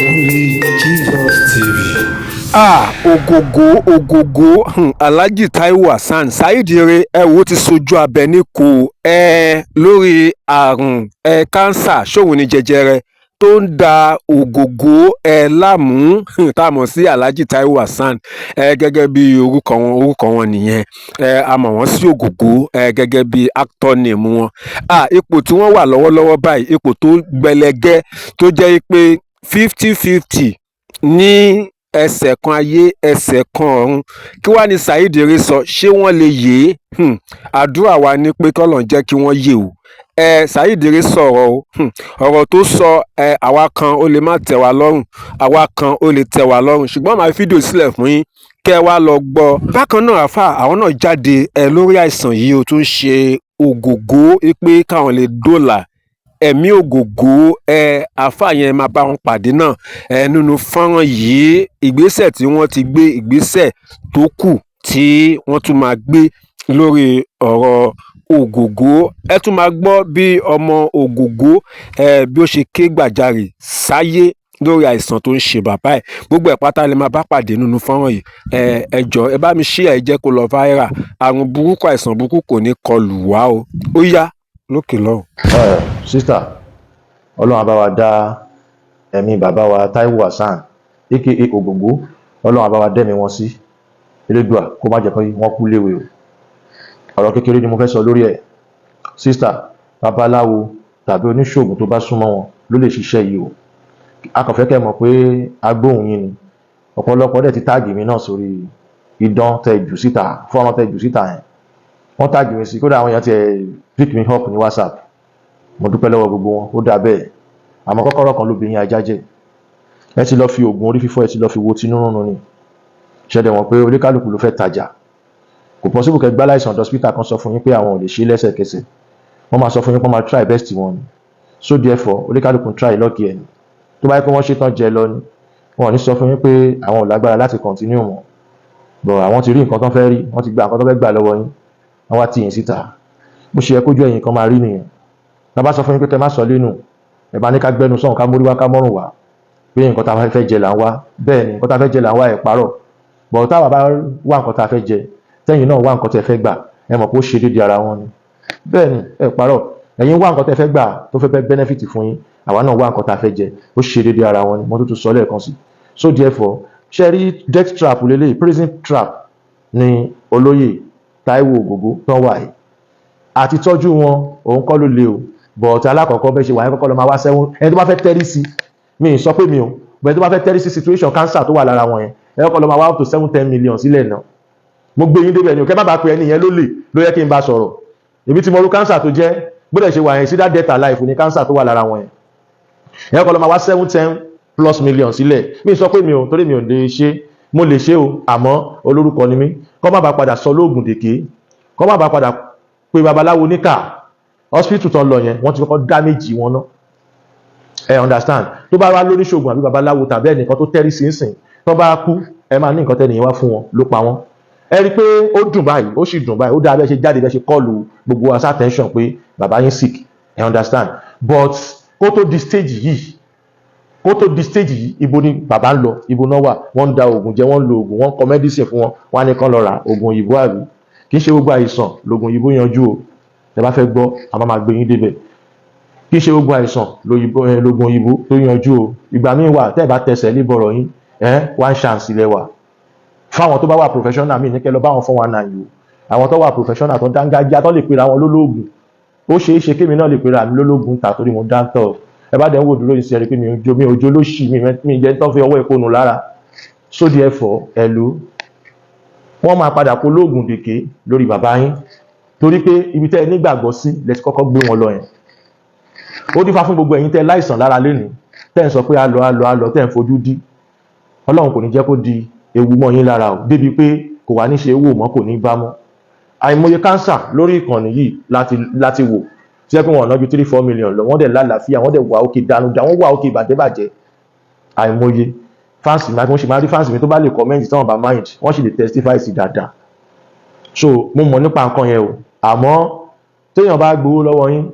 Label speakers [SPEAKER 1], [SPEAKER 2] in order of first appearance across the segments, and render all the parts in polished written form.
[SPEAKER 1] Only Jesus TV.
[SPEAKER 2] Ògògó Alhaji Taiwo Hassan Saheed Ire ẹ wò ó ti sojú abẹ níkù lórí àrùn kánsà ṣòun ní jẹjẹrẹ tó ń da Ògògó láàmú tá a mọ̀ sí Alhaji Taiwo Hassan gẹ́gẹ́ bí orúkọ wọn nìyẹn a mọ̀ wọ́n sí Ògògó gẹ́gẹ́ bí actor name wọn. Ipò tí wọ́n wà lọ́wọ́lọ́wọ́ báyìí ipò tó gbẹlẹgẹ́ tó jẹ́ pé 50-50 ní ẹsẹ̀ kan ayé ẹsẹ̀ kan ọ̀run. Kí wàá ní Saheed Ire sọ, ṣé wọ́n lè yè é? Àdúrà wa ni pé k'Ọlọ́run jẹ́ kí wọ́n yè o. Saheed Ire sọ̀rọ̀ o, ọ̀rọ̀ tó sọ àwa kan ó lè má tẹ́ wa lọ́rùn, àwa kan ó lè tẹ́ wa lọ́rùn, ṣùgbọ́n màá fi fídíò sílẹ̀ fún yín kẹ́ ẹ wá lọ gbọ́. Bákan náà àwọn náà jáde lórí àìsàn yìí ó tún ṣe Ògògó pé káwọn lè dóòlà ẹ̀mí Ògògó. Àáfà yẹn máa bá wọn pàdé náà nínú fọ́nrán yìí. Ìgbésẹ̀ tí wọ́n ti gbé, ìgbésẹ̀ tó kù tí wọ́n tún máa gbé lórí ọ̀rọ̀ Ògògó. Ẹ tún máa gbọ́ bí ọmọ Ògògó bí ó ṣe ké gbàjarè sáyé lórí àìsàn tó ń ṣe bàbá ẹ̀. Gbogbo ẹ̀ pátá lè máa bá pàdé nínú fọ́nrán yìí. Ẹ jọ̀ọ́ ẹ bá mi share, ẹ jẹ́ kó lọ viral. Àrùn burúkú, àìsàn burúkú kò ní kọlù wá o. Ó yá lókè lọ́hùn.
[SPEAKER 3] Sísítà, Ọlọ́run á bá wa dá ẹ̀mí bàbá wa Taiwo Hassan aka Ògògó, Ọlọ́run á bá wa dẹ́mi wọn sí. Elédùà kó má jẹ́ pé wọ́n kú léwe o. Ọ̀rọ̀ kékeré ni mo fẹ́ sọ lórí ẹ̀. Sísítà, babaláwo tàbí oníṣòògùn tó bá súnmọ́ wọn ló lè ṣiṣẹ́ yìí o. A kàn fẹ́ kẹ́ mọ̀ pé agbóhùn yín ni. Ọ̀pọ̀lọpọ̀ dẹ̀ ti táàgì mi náà sórí idán tẹ́ jù síta, fọ́nrán tẹ́ jù síta yẹn. Wọ́n táàgì mi sí, kódà àwọn èèyàn ti pick me up ní WhatsApp. Mo dúpẹ́ lọ́wọ́ gbogbo wọn, ó dà bẹ́ẹ̀. Àmọ́ kọ́kọ́rọ́ kan lóbìnrin ajá jẹ́. Ẹ ti lọ fi oògùn orí fífọ́, ẹ ti lọ fi wo tinú rúnrún ni. Ṣẹ̀dẹ̀ wọ̀n pé oníkálùkù ló fẹ́ tajà. Kò possible kẹ́ gbá láìsàn hospital kan sọ fún yín pé àwọn ò lè ṣe lẹ́sẹ̀kẹsẹ̀. Wọ́n máa sọ fún yín pé wọ́n máa try best wọn ni. So therefore oníkálùkù ń try lucky ẹ̀ ni. Tó bá yẹ pé wọ́n ṣe tán jẹ lọ ni, wọn ò ní sọ fún yín pé àwọn ò lágbára láti continue mọ́. But àwọn ti rí nǹkan tán fẹ́ rí, wọ́n ti gba nǹkan tán fẹ́ gbà lọ́wọ́ yín. Wọ́n wá tì yín síta. Bó ṣe yẹ kójú ẹ̀yin kan máa rí nìyẹn. Bàbá sọ fún yín pé kẹ́ má sọ lẹ́nu, ẹ bá ní ká gbẹ́nu sọ́hùn ká mórí wá ká mọ́rùn wá pé nǹkan tá a fẹ́ jẹ là ń wá. Bẹ́ẹ̀ ni nǹkan tá a fẹ́ jẹ là ń wá ẹ̀ parọ́. But táwa bá wá nǹkan tá a fẹ́ jẹ, tẹ́yìn náà wá nǹkan tẹ́ fẹ́ gbà, ẹ mọ̀ pé ó ṣe déédéé ara wọn ni. Bẹ́ẹ̀ ni ẹ parọ́. Ẹ̀yin wá nǹkan tẹ́ fẹ́ gbà tó fẹ́ benefit fún yín, àwa náà wá nǹkan tá a fẹ́ jẹ, ó ṣe déédéé ara wọn ni. Mo tún sọ lẹ́ẹ̀kan sí. So therefore ṣe rí death trap lélẹ́yìí, prison trap ni olóyè Taiwo Ògògó tán wà yìí. Àti tọ́jú wọn òun kọ́ ló le o. But alákọ̀ọ́kọ́ bẹ́ẹ̀ ṣe wà yẹn kọ́kọ́ lọ máa wá sẹ́wọ̀n. Ẹni tó bá fẹ́ tẹ́rí sí, mi ì sọ pé mi ò, bẹ́ẹ̀ tó bá fẹ́ tẹ́rí sí situation cancer tó wà lára wọn yẹn, ẹ kọ́kọ́ lọ máa wá up to 7-10 million sílẹ̀ náà. Mo gbé yín débẹ̀ ni o, kẹ́ má bàa pe ẹni yẹn ló yẹ kí n bá sọ̀rọ̀. Èmi tí mo rú cancer tó jẹ́, gbọ́dọ̀ ṣe wà yẹn sí that death alive ní cancer tó wà lára wọn yẹn. Ẹ kọ́kọ́ lọ máa wá 7-10+ million sílẹ̀. Mi ì sọ pé mi ò, torí mi ò lè ṣe, mo lè ṣe o, àmọ́ olórúkọ ni mí. Kọ́ má bàa padà sọ lóògùn dèké, kọ́ má bàa padà pe babaláwo níkà. Hospital tó ń lọ yẹn wọ́n ti kọ́kọ́ damage wọn náà. Ẹ understand? Tó bá wá lóníṣòògùn àbí babaláwo tàbí ẹnìkan tó tẹ́rí sí nsìn, tó bá kú ẹ máa ní nǹkan tẹ́nìyàn wá fún wọn ló pa wọ́n. Ẹ rí i pé ó dùn báyìí, ó sì dùn báyìí, ó dáa bẹ́ẹ̀ ṣe jáde bẹ́ẹ̀ ṣe kọlù gbogbo us attention pé bàbá yín sick. Ẹ understand? But kó tó di stage yìí, ibo ni bàbá ń lọ, ibo náà wà, wọ́n ń da oògùn jẹ, wọ́n ń lo oògùn, wọ́n ń kọ medicine fún wọn, wọ́n á ní kán lọ ra oògùn òyìnbó àbí. Kì í ṣe gbogbo àìsàn lògùn òyìnbó yanjú o. Tẹ bá fẹ́ gbọ́, a máa gbé yín débẹ̀. Kì í ṣe gbogbo àìsàn lògùn òyìnbó tó yanjú o. Ìgbà míì wà tẹ́ ẹ bá tẹsẹ̀ líbọ̀rọ̀ yín, one chance ilẹ̀ wà. Fáwọn tó bá wà professional mi ní kẹ́ lọ bá wọn 419 o. Àwọn tó wà professional tó dángájá tó lè pera wọn lólóògùn. Ó ṣeé ṣe kémi náà lè pera mi lólóògùn tà torí mo dáńtọ̀. Ẹ bá dẹ̀ ń wò dúró yìí sí ẹ̀rí pé mi ò jó lóṣì, mi jẹ́ tó fi ọwọ́ ìkónú lára. So therefore ẹ̀lú wọ́n máa padà kó lóògùn dèké lórí bàbá yín. Torí pé ibi tẹ́ ẹ nígbàgbọ́ sí lẹ ti kọ́kọ́ gbé wọn lọ yẹn. Ó dífá fún gbogbo ẹ̀yin tẹ́ láìsàn lára lénìí, tẹ́ ń sọ pé á lọ tẹ́ ń fojú dí. Ọlọ́run kò ní jẹ́ kó di ewu mọ́ yín lára o, débi pé kò wá ní ṣe wò mọ́, kò ní bá mọ́. Àìmọye cancer lórí ìkànnì yìí láti wò tí ẹ pé wọn ò ná ju 3-4 million lọ, wọ́n dẹ̀ lálàáfíà, wọ́n dẹ̀ wà òkè dànù, wọ́n wà òkè bàjẹ́. Àìmọye fans mi, mo ṣe máa rí fans mi tó bá lè comment tí wọ́n bá mind, wọ́n sì lè testify sí dáadáa. So mo mọ̀ nípa nǹkan yẹn o. Àmọ́ téèyàn bá gbowó lọ́wọ́ yín,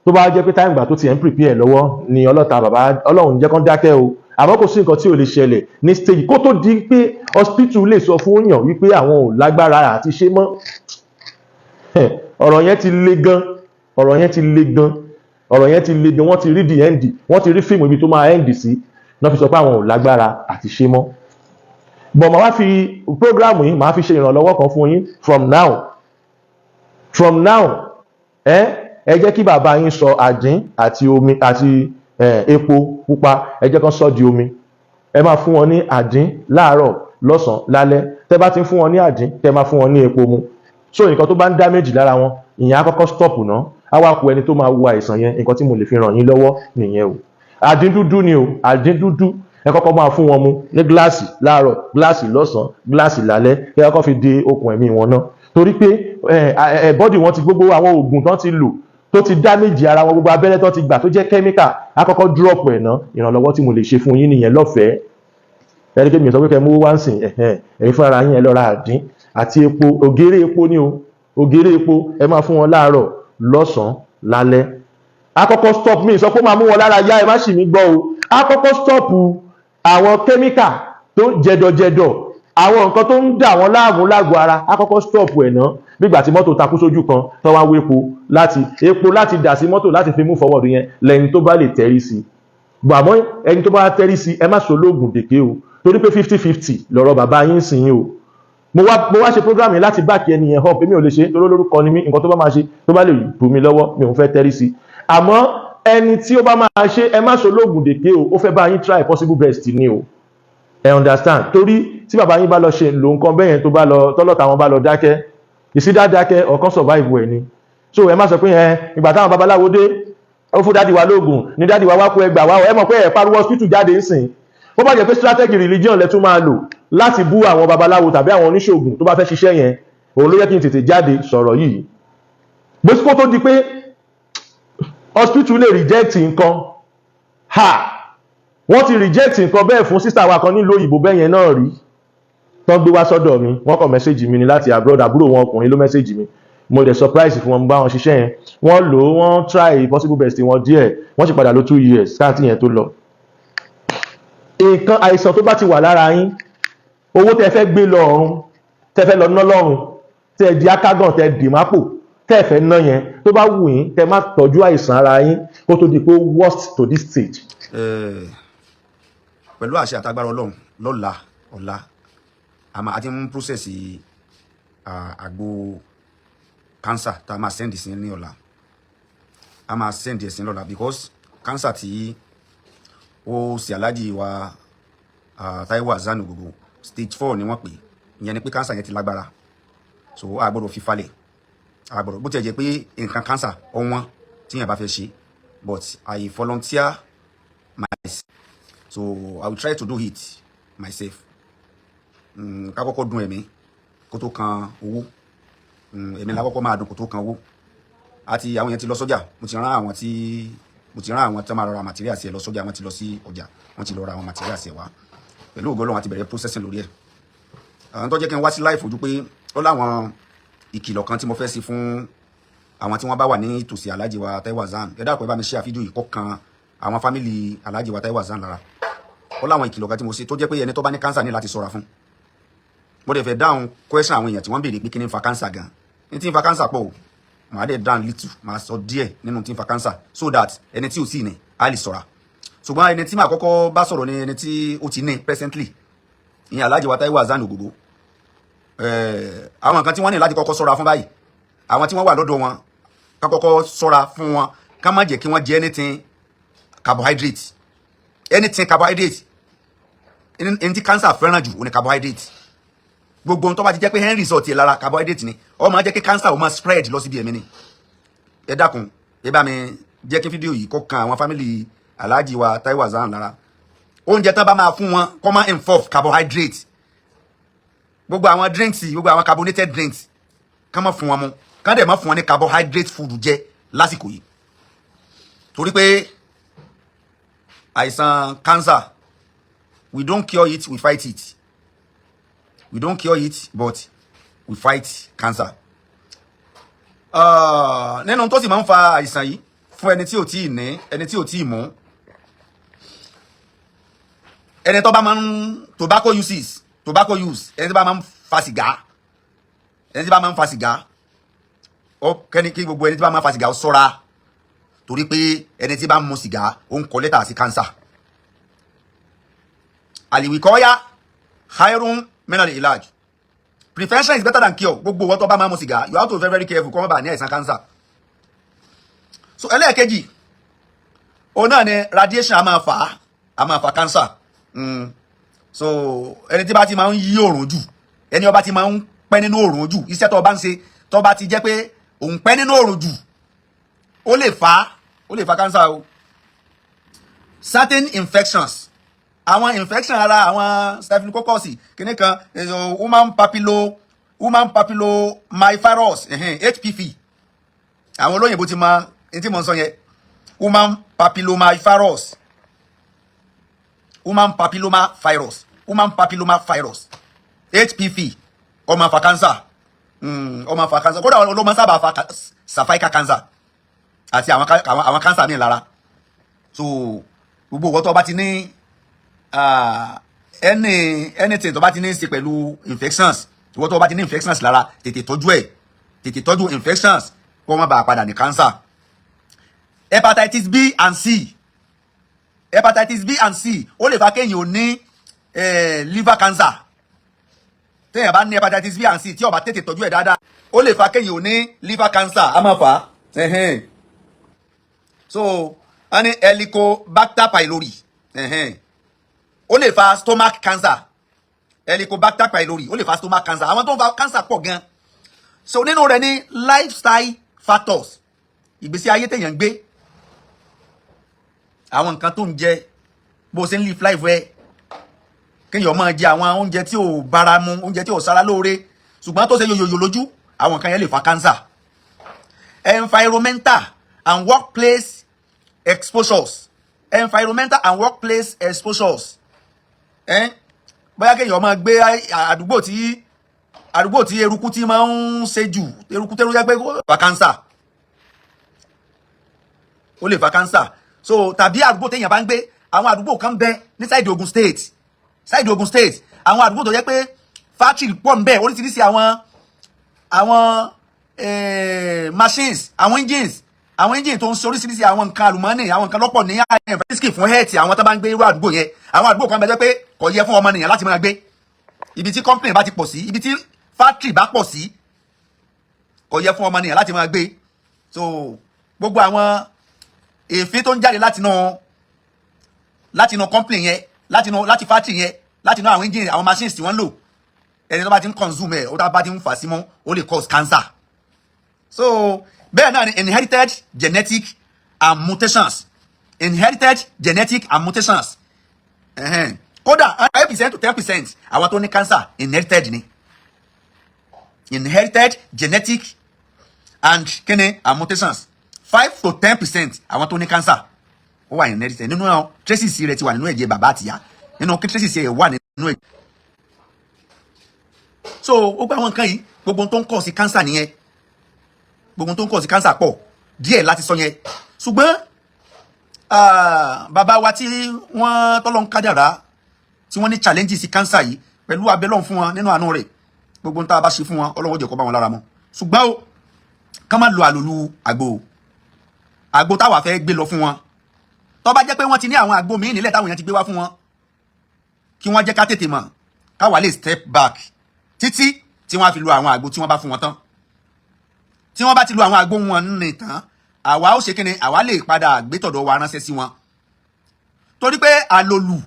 [SPEAKER 3] tó bá jẹ́ pé time ìgbà tó ti ń prepare lọ́wọ́ ni ọlọ́ta bàbá Ọlọ́run jẹ́ kán dákẹ́ o. àmọ́ kò sí nǹkan tí ò lè ṣẹlẹ̀ ní stage kó tó di pé hospital lè sọ fún èèyàn wípé àwọn ò lágbára àti ṣe mọ́. Ọ̀rọ̀ yẹn ti le gan, ọ̀rọ̀ yẹn ti le gan, ọ̀rọ̀ yẹn ti le gan, wọ́n ti rí the end, wọ́n ti rí fíìmù ibi tó máa end sí, náà fi sọ pé àwọn ò lágbára àti ṣe mọ́. But màá wá fi program yìí màá fi ṣe ìrànlọ́wọ́ kan fún yín from now ẹ jẹ́ kí bàbá yín sọ àdín àti omi àti epo pupa ẹ jẹ́ kán sọ di omi. Ẹ máa fún wọn ní àdín láàárọ̀ lọ́sàn-án lálẹ́. Tẹ́ bá ti ń fún wọn ní àdín tẹ́ máa fún wọn ní epo mu. So nǹkan tó bá ń damage lára wọn ìyẹn á kọ́kọ́ stop ná. Á wá ku ẹni tó máa wo àìsàn yẹn. Nǹkan tí mo lè fi ràn yín lọ́wọ́ nìyẹn o. Àdín dúdú ni o, àdín dúdú. Ẹ kọ́kọ́ máa fún wọn mu ní gíláàsì láàárọ̀, gíláàsì lọ́sàn-án, gíláàsì lálẹ́. Kí ẹ kọ́kọ́ fi de okùn ẹ̀mí wọn ná. Torí pé bọ́dì wọn ti gbogbo àwọn oògùn tán ti lò tó ti damage ara wọn, gbogbo abẹ́rẹ́ tán ti gbà tó jẹ́ chemical á kọ́kọ́ drop ẹ̀ ná. Ìrànlọ́wọ́ tí mo lè ṣe fún yín nìyẹn lọ́fẹ̀ẹ́. Ẹni kí mi sọ pé kẹ́ mú wá ń sìn ẹ̀yin fún ara yín ẹ lọ ra àdín àti epo, ògèrè epo ni o, ògèrè epo ẹ máa fún wọn láàárọ̀ lọ́sàn-án lálẹ́. Á kọ́kọ́ stop mi sọ pé máa mú wọn lára yá ẹ má ṣì mí gbọ́ o. Á kọ́kọ́ stop àwọn chemical tó jẹ̀dọ̀jẹ̀dọ̀, àwọn nǹkan tó ń dà wọ́n láàmú lágọ̀ọ́ ara, á kọ́kọ́ stop ẹ̀ ná. Nígbà tí mọ́tò takú sójú kan tó wá wé epo láti dà sí mọ́tò láti fi mú forward yẹn lẹ́yìn tó bá lè tẹ́rí sí. Gbàmọ́ ẹni tó bá tẹ́rí sí ẹ má sọ lóògùn dèké o, torí pé 50-50 lọ́rọ̀ bàbá yín sìn yín o. Mo wá ṣe program yẹn láti back ẹni yẹn up, èmi ò lè ṣe torí olórúkọ ni mí, nǹkan tó bá máa ṣe tó bá lè bù mí lọ́wọ́ mi ò fẹ́ tẹ́rí sí. Àmọ́ ẹni tí ó bá máa ṣe ẹ má sọ lóògùn dèké o, ó fẹ́ bá yín try possible best ni o. Ẹ understand? Torí tí bàbá yín bá lọ ṣe lò nǹkan bẹ́yẹn tó bá lọ tọ́lọ́ta wọn bá lọ dákẹ́, ìsídá dákẹ́ ọ̀kan survive ẹ̀ ni. So ẹ má sọ pé ìgbà táwọn babaláwo dé ó fún dádì wa lóògùn ní dádì wa wá kó ẹgbà wá ẹ mọ̀ pé ẹ pariwo hospital jáde ń sìn. Ó bá jẹ́ pé strategy religion lẹ tún máa lò láti bú àwọn babaláwo tàbí àwọn oníṣègùn tó bá fẹ́ ṣiṣẹ́ yẹn, òun ló yẹ kí n tètè jáde sọ̀rọ̀ yìí. Bó tó di pé hospital lè reject nǹkan, wọ́n ti reject nǹkan bẹ́ẹ̀ fún sister wa kan nílùú òyìnbó bẹ́yẹn náà rí. Tán gbé wá sọ́dọ̀ mi, wọ́n kàn mẹ́sẹ̀jì mi ni láti abroad, àbúrò wọn ọkùnrin ló mẹ́sẹ̀jì mi. Mo dẹ̀ surprise fún wọn bá wọn ṣiṣẹ́ yẹn. Wọ́n lò ó, wọ́n try possible best wọn díẹ̀, wọ́n sì padà lò 2 years káàtì yẹn tó lọ. Nǹkan àìsàn tó bá ti wà lára yín, owó tẹ́ fẹ́ gbé lọ ọ̀run, tẹ́ fẹ́ lọ ná lọ́run, tẹ́ di akágàn, tẹ́ dì mápò, tẹ́ fẹ́ ná yẹn, tó bá wù yín, tẹ́ má tọ́jú àìsàn ara yín kó tó di pé worst to this stage.
[SPEAKER 4] Pẹ̀lú àṣẹ àtagbára Ọlọ́run lọ́la ọ̀la a ti ń process àgbo cancer tá a máa send sí ní ọ̀la. A máa send sí lọ́la because cancer tí ó sì aláàjì wa Táíwò Hassan Ògògó stage 4 ni wọ́n pè. Ìyẹn ni pé cancer yẹn ti lágbára, so a gbọ́dọ̀ fi falẹ̀, a gbọ́dọ̀ bó ti jẹ́ pé nǹkan cancer ọ̀wọ́n tí yẹn bá fẹ́ ṣe, but I volunteer myself, so I will try to do it myself. Ká kọ́kọ́ dùn ẹ̀mí kó tó kan owó, ẹ̀mí la kọ́kọ́ máa dùn kó tó kan owó. Àti àwọn yẹn ti lọ sọ́jà, mo ti rán àwọn tí máa lọ ra materials ẹ̀ lọ sọ́jà, wọ́n ti lọ sí ọjà, wọ́n ti lọ ra àwọn materials ẹ̀ wá. Pẹ̀lú ògo Ọlọ́run àti bẹ̀rẹ̀ processing lórí ẹ̀. Àwọn tó jẹ́ kí n wá sí live ojú pé ó láwọn ìkìlọ̀ kan tí mo fẹ́ sí fún àwọn tí wọ́n bá wà ní ìtòsí Alhaji wa Táíwò Hassan. Ẹ dákun ẹ bá mi share fídíò yìí kó kan àwọn family Alhaji wa Táíwò Hassan lára. Ó láwọn ìkìlọ̀ kan tí mo ṣe tó jẹ́ pé ẹni tó bá ní cancer ní láti ṣọ́ra fún. Mo dẹ̀ fẹ́ dáhùn question àwọn èèyàn tí wọ́n béèrè pé kí ni ń fa cancer gan. Ní tí ń fa cancer pọ̀ o, màá dẹ̀ dáhùn little, màá sọ díẹ̀ nínú tí ń fa cancer so that ẹni tí ò sí ní á lè ṣọ́ra. Ṣùgbọ́n ẹni tí màá kọ́kọ́ bá sọ̀rọ̀ ni ẹni tí ó ti ní presently, ìyẹn Alhaji wa Táíwò Hassan Ògògó. Àwọn nǹkan tí wọ́n ní láti kọ́kọ́ ṣọ́ra fún báyìí, àwọn tí wọ́n wà lọ́dọ̀ wọn ká kọ́kọ́ ṣọ́ra fún wọn, ká má jẹ́ kí wọ́n jẹ anything carbohydrate, ẹni tí cancer fẹ́ràn jù ó ní carbohydrate. Gbogbo ohun tó bá ti jẹ́ pé end result yẹ lára carbohydrate ni, ó máa jẹ́ kí cancer ó máa spread lọ síbi ẹ̀mí ni. Ẹ dákun ẹ bá mi jẹ́ kí fídíò yìí kó kan àwọn family Alhaji wa Táíwò Hassan lára. Oúnjẹ tán bá máa fún wọn kó máa involve carbohydrate. Gbogbo àwọn drinks, gbogbo àwọn carbonated drinks ká má fún wọn mu, ká dẹ̀ má fún wọn ní carbohydrate food jẹ lásìkò yìí. Torí pé àìsàn cancer, we don't cure it, we fight it. We don't cure it, but we fight cancer. Nínú tó sì máa ń fa àìsàn yìí fún ẹni tí ò tíì ní, ẹni tí ò tíì mú, ẹni tó bá máa ń tobacco use ẹni tó bá máa ń fa sìgá ó kẹ́ni kí gbogbo ẹni tí bá máa ń fa sìgá ó ṣọ́ra torí pé ẹni tí bá ń mu sìgá ó ń kọ lẹ́tà sí cancer. Al-wiqaya khairun min al-ilaj. Prevention is better than cure. Gbogbo wọn tó bá máa mu sìgá you have to be very very careful kó má bàa ní àìsàn cancer. So ẹlẹ́ẹ̀kejì òun náà ni radiation a máa fa cancer. So ẹni tí bá ti máa ń yí òòrùn jù ẹni ó bá ti máa ń pẹ́ nínú òòrùn jù iṣẹ́ tó bá ń ṣe tó bá ti jẹ́ pé òun pẹ́ nínú òòrùn jù ó lè fa cancer o. Certain infections àwọn infection ara àwọn staphylococcus kíní kan human papillomavirus HPV àwọn olóyìnbó ti mọ ní tí mo ń sọ yẹn human papillomavirus HPV ó máa fa cancer kódà ló máa sábà fa cervical cancer àti àwọn cancer míì lára. So gbogbo owó tó bá ti ní anything tó bá ti ní ṣe pẹ̀lú infections owó tó bá ti ní infections lára tètè tọ́jú infections kó má bàa padà ní cancer. Hepatitis B and C ó lè fa kéèyàn ò ní liver cancer. Téèyàn bá ní hepatitis B and C tí ó bá tètè tọ́jú ẹ̀ dáadáa ó lè fa kéèyàn ò ní liver cancer á máa fà á. So a ní Helicobacter pylori ó lè fa stomach cancer. Helicobacter pylori ó lè fa stomach cancer. Àwọn tó ń fa cancer pọ̀ gan. So nínú rẹ̀ ní lifestyle factors ìgbésí ayé téèyàn ń gbé àwọn nǹkan tó ń jẹ bó ṣe ń live life ẹ kéèyàn máa jẹ àwọn oúnjẹ tí ò bára mu oúnjẹ tí ò sára lóore ṣùgbọ́n tó ṣe yòyòyò lójú àwọn nǹkan yẹn lè fa cancer. Environmental and workplace exposures bóyá kéèyàn máa gbé àdúgbò tí eruku tí máa ń ṣe jù eruku tẹ́rù jẹ́ pé ó fa cancer ó lè fa cancer. So tàbí àdúgbò téèyàn bá ń gbé àwọn àdúgbò kan bẹ ní side Ogun State àwọn àdúgbò tó jẹ́ pé factory pọ̀ ń bẹ oríṣiríṣi àwọn machines àwọn engines tó ń ṣe oríṣiríṣi àwọn nǹkan àlùmọ́nì àwọn nǹkan lọ́pọ̀ ní risk fún health àwọn tó bá ń gbé irú àdúgbò yẹn. Àwọn àdúgbò kan bẹ jẹ́ pé kò yẹ fún ọmọnìyàn láti máa gbé ibi tí company bá ti pọ̀ sí ibi tí factory bá pọ̀ sí kò yẹ fún ọmọnìyàn láti máa gbé. So gbogbo àwọn èéfín tó ń jáde látinú company yẹn láti factory yẹn látinú àwọn engine àwọn machines tí wọ́n ń lò ẹni tó bá ti ń consume ẹ̀ ó bá ti ń fà sí mọ́ ó lè cause cancer. So bẹ́ẹ̀ náà ni inherited genetic and mutations kódà 5% to 10% àwọn tó ní cancer inherited genetic and mutations 5 to 10% àwọn tó ní cancer ó wà inherited nínú àwọn traces rẹ̀ ti wà nínú ẹ̀jẹ̀ bàbá àtìyá nínú traces rẹ̀ wà nínú ẹ̀jẹ̀. So ó gba àwọn nǹkan yìí gbogbo tó ń kọ̀ sí cancer nìyẹn gbogbo tó ń kọ̀ sí cancer pọ̀ díẹ̀ láti sọ yẹn. Ṣùgbọ́n bàbá wa tí wọ́n tọ́lọ́ ń kádàrá tí wọ́n ní challenges sí cancer yìí pẹ̀lú abẹ́lọ́n fún wọn nínú àánú rẹ̀ gbogbo tá a bá ṣe fún wọn Ọlọ́run jẹ́ kó bá wọn lára mọ́. Ṣùgbọ́n ó ká má lo àlòlù àgbo táwa fẹ́ gbé lọ fún wọn tó bá jẹ́ pé wọ́n ti ní àwọn àgbo míì nílẹ̀ táwọn èèyàn ti gbé wá fún wọn kí wọ́n jẹ́ ká tètè mọ̀ káwa lè step back títí tí wọ́n á fi lo àwọn àgbo tí wọ́n bá fún wọn tán. Tí wọ́n bá ti lo àwọn àgbo wọn ní tán àwa ó ṣe kíni àwa lè padà gbé tọ̀dọ̀ wa ránṣẹ́ sí wọn. Torí pé àlòlù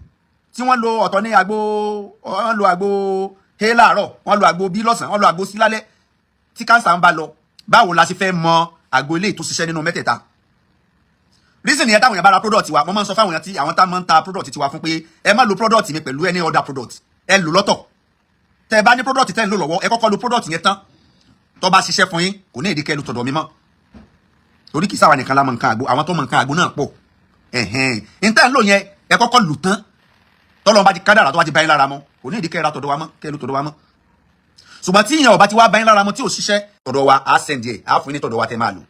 [SPEAKER 4] tí wọ́n lo ọ̀tọ̀ ní àgbo wọ́n lo àgbo he láàárọ̀ wọ́n lo àgbo bí lọ́sàn wọ́n lo àgbo sí lálẹ́ tí cancer ń bá lọ báwo la ṣe fẹ́ mọ àgbo eléyìí tó ṣiṣẹ́ nínú mẹ́tẹ̀ẹ̀ta. Reason nìyẹn táwọn èèyàn bá ra product wa mo máa ń sọ fáwọn èèyàn tí àwọn tá máa ń ta product tiwa fún pé ẹ má lo product mi pẹ̀lú any other product ẹ lò lọ́tọ̀. Tẹ́ bá ní product tẹ́ ń lò lọ́wọ́ ẹ kọ́kọ́ lo product yẹn tán tó bá ṣiṣẹ́ fún yín kò ní ìdíkẹ́ lu tọ̀dọ̀ mi mọ́. Torí kì í sáwà nìkan la mọ nǹkan àgbo àwọn tó mọ nǹkan àgbo náà pọ̀ níta ń lò yẹn ẹ kọ́kọ́ lù tán tọ́lọ́run bá ti kádàrá tó bá ti bá yín lára mọ́ kò ní ìdíkẹ́ ra tọ̀dọ̀ wa mọ́ kẹ́ lu tọ̀dọ̀ wa mọ́. Ṣùgbọ́n tí ìyẹn ò bá ti wá bá yín lára mọ́ tí ò ṣiṣẹ́ tọ̀dọ̀ wa á send ẹ̀ á fún yín ní tọ̀dọ̀ wa tẹ́ máa lò.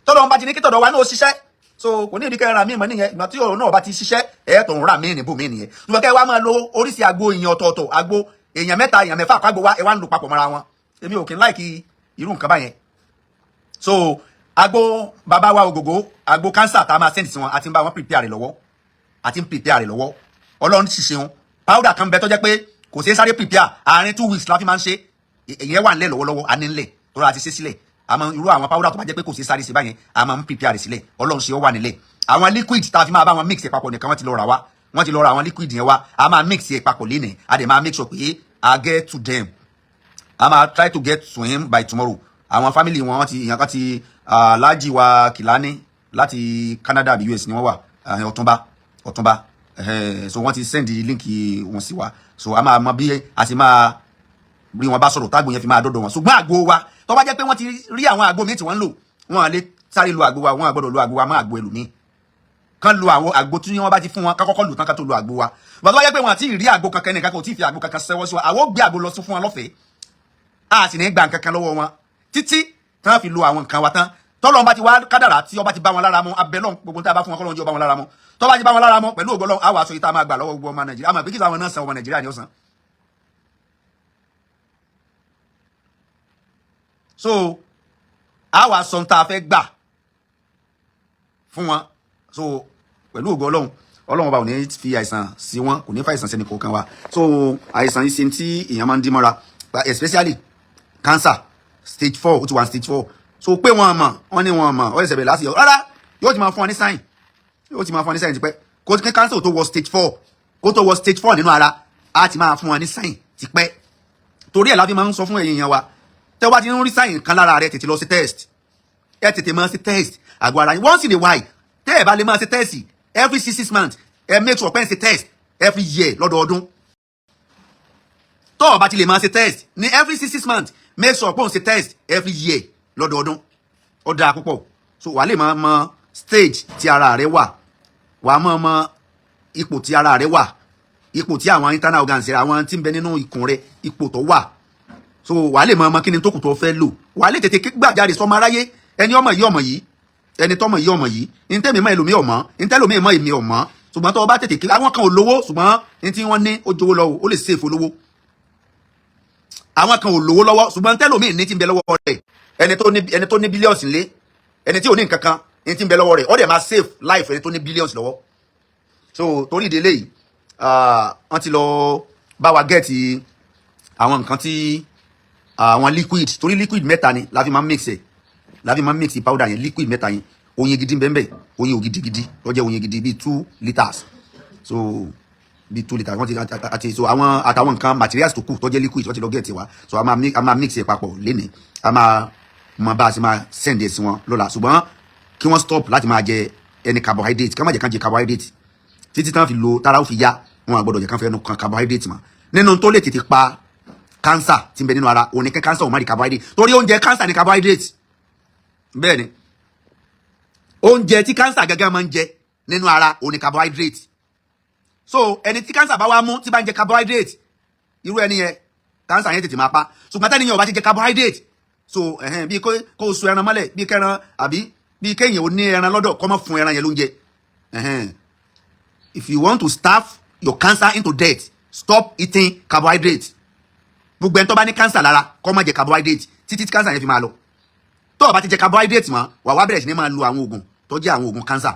[SPEAKER 4] Tọ́lọ́run bá ti ní kí tọ̀dọ̀ wa náà ó ṣiṣẹ́ so kò ní ìdíkẹ́ ra míì mọ́ nìyẹn ìgbà tí òun náà bá ti ṣiṣẹ́ ẹ̀ tó ń ra míì níbò míì nìyẹn ṣùgbọ́n kẹ́ wá máa lo oríṣi àgbo èèyàn ọ̀tọ̀ọ̀tọ̀ àgbo èèyàn mẹ́ta èèyàn mẹ́fà àpágbó wa ẹ wá ń lu papọ̀ mọ́ra wọn èmi ò kí ń láìkí irú nǹkan báyẹn so àgbo bàbá wa Ògògó àgbo cancer tá a máa send sí wọn àti ń bá wọn prepare rẹ̀ lọ́wọ́ Ọlọ́run ti ṣeun powder kan bẹ tó jẹ́ pé kò ṣeé sáré prepare àárín 2 weeks la fi máa ń ṣe ìyẹn wà nílẹ̀ lọ́wọ́lọ́wọ́ a ní nílẹ̀ tó rà ti ṣe sílẹ̀ àmọ́ irú àwọn powder tó bá jẹ́ pé kò ṣeé sáré ṣe báyẹn a máa ń prepare rẹ̀ sílẹ̀ Ọlọ́run ṣe ó wà nílẹ̀ àwọn liquid tá a fi máa bá wọn mix ẹ̀ papọ̀ nìkan wọ́n ti lọ ra àwọn liquid yẹn wá a máa mix ẹ̀ papọ̀ lénìí a dẹ̀ máa make sure pé I get to them a máa try to get to him by tomorrow àwọn family wọn ti ìyàn kan ti Alhaji wa Kìlání láti Canada àbí US ni wọ́n wà Ọ̀túnba so wọ́n ti send link wọn sí wa so a máa mọ bí a sì máa rí wọn bá sọ̀rọ̀ tágbò yẹn fi máa dọ́dọ̀ wọn ṣùgbọ́n àgbo wa tó bá jẹ́ pé wọ́n ti rí àwọn àgbo míì tí wọ́n ń lò wọ́n lè sáré lo àgbo wa wọ́n gbọ́dọ̀ lo àgbo wa mọ́ àgbo ẹlòmíì kan lo àwọn àgbo tí wọ́n bá ti fún wọn ká kọ́kọ́ lò tán ká tó lo àgbo wa bó bá jẹ́ pé wọ́n ti rí àgbo kankan nìkan kò tí ì fi àgbo kankan sẹ́wọ́ sí wa àwọn gbé àgbo lọ sí fún wọn lọ́fẹ̀ẹ́ a sì ní gba nǹkan kan lọ́wọ́ wọn títí tí wọ́n fi lo àwọn nǹkan wa tán tọ́lọ́run bá ti wá kádàrá tí ó bá ti bá wọn lára mu abẹ́lọ́n gbogbo tí a bá fún wọn kọ́lọ́run jẹ́ ó bá wọn lára mu tó bá ti bá wọn lára mu pẹ̀lú ògo Ọlọ́run àwọn aṣọ yìí tá a máa gbà lọ́wọ́ gbogbo ọmọ Nàìjíríà àmọ́ pé kí àwọn náà san ọmọ Nàìjíríà ni ó san. so àwọn aṣọ tá a fẹ́ gbà fún wọn so pẹ̀lú ògo Ọlọ́run ọba ò ní fi àìsàn sí wọn kò ní fa àìsàn sẹ́ni kọ̀ọ̀kan wa so àìsàn yìí ṣe tí èèyàn máa ń dín mọ́ra especially cancer stage 4 ó ti wà stage 4 so pé wọ́n ní wọn mọ̀ ó lè ṣẹ̀bẹ̀ láti yọ rárá yóò ti máa fún wọn ní sign tipẹ́ kó kí cancer tó wọ stage 4 kó tó wọ stage 4 nínú ara á ti máa fún wọn ní sign tipẹ́ torí ẹ̀ la fi máa ń sọ fún èèyàn wa tẹ́ wá ti ń rí sign kan lára rẹ̀ tètè lọ sí test ẹ tètè máa ṣe test àgọ́ ara yín once in a while tẹ́ ẹ̀ bá lè máa ṣe test every 6 months ẹ make sure pé ẹ ṣe test every year lọ́dọọdún tó o bá ti lè máa ṣe test ní every 6 months make sure pé o ṣe test every year lọ́dọọdún ó dáa púpọ̀ so wà lè máa mọ stage tí ara rẹ wà wà á mọ ipò tí ara rẹ wà ipò tí àwọn internal organs rẹ àwọn tí ń bẹ nínú ikùn rẹ ipò tó wà so wà lè máa mọ kí ni tó kù tó fẹ́ lò wà lè tètè gbàjáde sọmọ aráyé ẹni ọmọ yìí ẹni tọmọ yìí ní tẹ́mi mọ́ ẹlòmíì ọmọ ní tẹ́lòmíì mọ́ èmi ọmọ ṣùgbọ́n tó o bá tètè kí àwọn kan ò lówó ṣùgbọ́n ní tí wọ́n ní ó jowó lọ́wọ́ ó lè save olówó àwọn kan ò lówó lọ́wọ́ ṣùgbọ́n tẹ́lòmíì ní tí ń bẹ lọ́wọ́ rẹ̀ ẹni tó ní billions nílé ẹni tí ò ní nǹkan kan ní tí ń bẹ lọ́wọ́ rẹ̀ ó dẹ̀ máa save life ẹni tó ní billions lọ́wọ́ so torí ìdílé yìí wọ́n ti lọ bá wa gẹ́ẹ̀tì àwọn nǹkan tí àwọn liquid torí liquid mẹ́ta ni la fi máa mix powder yẹn liquid mẹ́ta yẹn oyin gidi bẹ́ẹ̀ oyin ògidì ló jẹ́ oyin gidi bíi 2 litres so bíi 2 litres wọ́n ti àti so àwọn àtàwọn nǹkan materials tó kù tó jẹ́ liquid wọ́n ti lọ gẹ́ẹ̀tì wa so a máa mix ẹ̀ papọ̀ lénìí a máa mọ bá a ṣe máa send ẹ̀ sí wọn lọ́la ṣùgbọ́n kí wọ́n stop láti máa jẹ ẹni carbohydrate kí wọ́n má jẹ́ kán jẹ carbohydrate títí tán fi lo tára ó fi yá wọn àgbọ̀dọ̀ jẹ́ kán fẹ́ nu carbohydrate mọ́ nínú tó lè tètè pa cancer tí ń bẹ nínú ara òun ni kẹ́ cancer ò má di carbohydrate torí oúnjẹ cancer ni carbohydrate bẹ́ẹ̀ ni oúnjẹ tí cancer gẹ́gẹ́ máa ń jẹ nínú ara òun ni carbohydrate so ẹni tí cancer bá wá mú tí bá ń jẹ carbohydrate irú ẹni yẹn cancer yẹn tètè máa pa ṣùgbọ́n tẹ́ni yẹn ò bá ti jẹ carbohydrate so bí kò so ẹran mọ́lẹ̀ bí kẹran àbí bí kéèyàn ò ní ẹran lọ́dọ̀ kọ́ mọ́ fún ẹran yẹn lóúnjẹ if you want to starve your cancer into death stop eating carbohydrate gbogbo ẹni tó bá ní cancer lára kọ́ má jẹ carbohydrate títí tí cancer yẹn fi máa lọ tó o bá ti jẹ carbohydrate mọ́ wà wá bẹ̀rẹ̀ sí ní máa lo àwọn oògùn tó jẹ́ àwọn oògùn cancer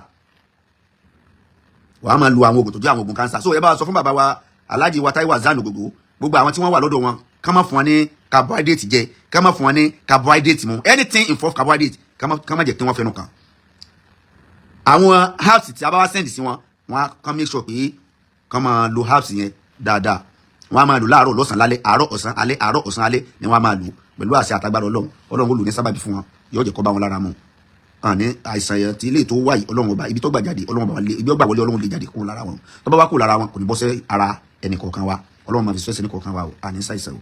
[SPEAKER 4] wà á máa lo àwọn oògùn tó jẹ́ àwọn oògùn cancer so ẹ bá sọ fún bàbá wa Alhaji wa Taiwo Hassan Ogogo gbogbo àwọn tí wọ́n wà lọ́dọ̀ wọn ká má fún wọn ní carbohydrate jẹ ká má fún wọn ní carbohydrate mu anything involve carbohydrate ká má jẹ́ kí wọ́n fẹnu kàn àwọn herbs tí a bá wá send sí wọn wọn á kàn make sure pé kán máa lo herbs yẹn dáadáa wọn á máa lò láàárọ̀ lọ́sàn lálẹ́ àárọ̀ ọ̀sán alẹ́ ni wọn á máa lò pẹ̀lú àṣẹ àtagbára Ọlọ́run ó lò ní sábàbí fún wọn yóò jẹ́ kó bá wọn lára mu àní àìsàn yẹn tí ilé tó wáyé Ọlọ́run ọba ibi tó gbà jáde Ọlọ́run ọba lé ibi ó gbà wọlé Ọlọ́run lè jáde kó lára wọn tó bá wá kó lára wọn kò ní bọ́ sí ara ẹnì kọ̀ọ̀kan wa Ọlọ́run máa fi sọ́ọ̀sì ẹnì kọ̀ọ̀kan wa o àní ṣàìsàn o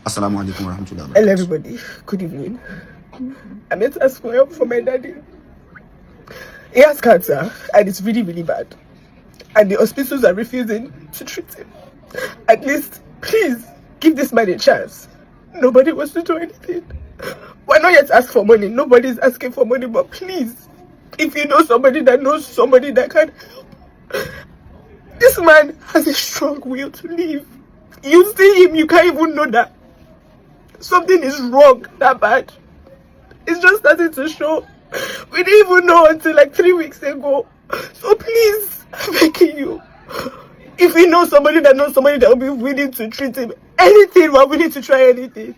[SPEAKER 4] assalamu alaikum warahmatullahi wabarakatuh.
[SPEAKER 5] Hello everybody, good evening. I'm here to ask for help for my daddy. He has cancer and it's really, really bad. And the hospitals are refusing to treat him. At least, please, give this man a chance. Nobody wants to do anything. Why not yet ask for money? Nobody's asking for money, but please, If you know somebody that knows somebody that can help. This man has a strong will to live. You see him, you can't even know that something is wrong that bad. It's just starting to show. We didn't even know until like 3 weeks ago. So please, I'm begging you. If you know somebody that knows somebody that will be willing to treat him, anything, we're willing to try anything.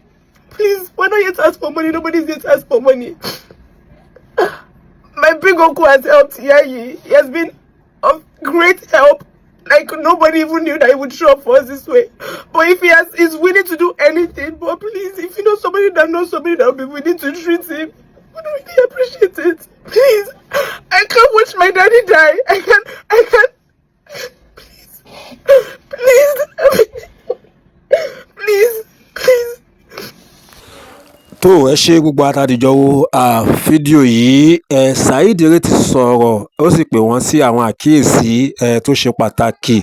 [SPEAKER 5] Please, we're not here to ask for money. Nobody's here to ask for money. My big uncle has helped Yayi. He has been of great help. Like nobody even knew that he would show up for us this way. But if he's willing to do anything, but please, if you know somebody that knows somebody that will be willing to treat him, I would really appreciate it. Please, I can't watch my daddy die. I can't. Please, please.
[SPEAKER 2] tó ẹ ṣe gbogbo àtàdìjọ wo fídíò yìí Saheed Ere ti sọ̀rọ̀ ó sì pè wọ́n sí àwọn àkíyèsí tó ṣe pàtàkì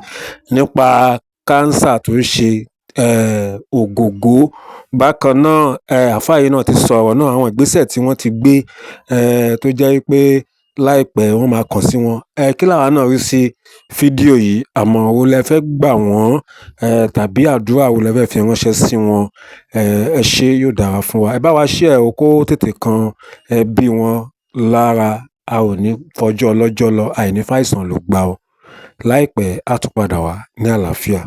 [SPEAKER 2] nípa kánsà tó ń ṣe ògògó. Bákan náà àfáà yìí náà ti sọ̀rọ̀ náà àwọn ìgbésẹ̀ tí wọ́n ti gbé tó jẹ́ pé láìpẹ́ wọ́n máa kàn sí wọn. Kí làwa náà rí sí fídíò yìí? Àmọ̀ràn wo lẹ fẹ́ gbà wọ́n tàbí àdúrà wo lẹ fẹ́ fi ránṣẹ́ sí wọn? Ẹ ṣé, yóò dára fún wa. Ẹ bá wa share o kó tètè kan ẹbí wọn lára. A ò ní fọjọ́ ọlọ́jọ́ lọ, àìní fàìsàn ló gbà o. Láìpẹ́ á tún padà wá ní àlàáfíà.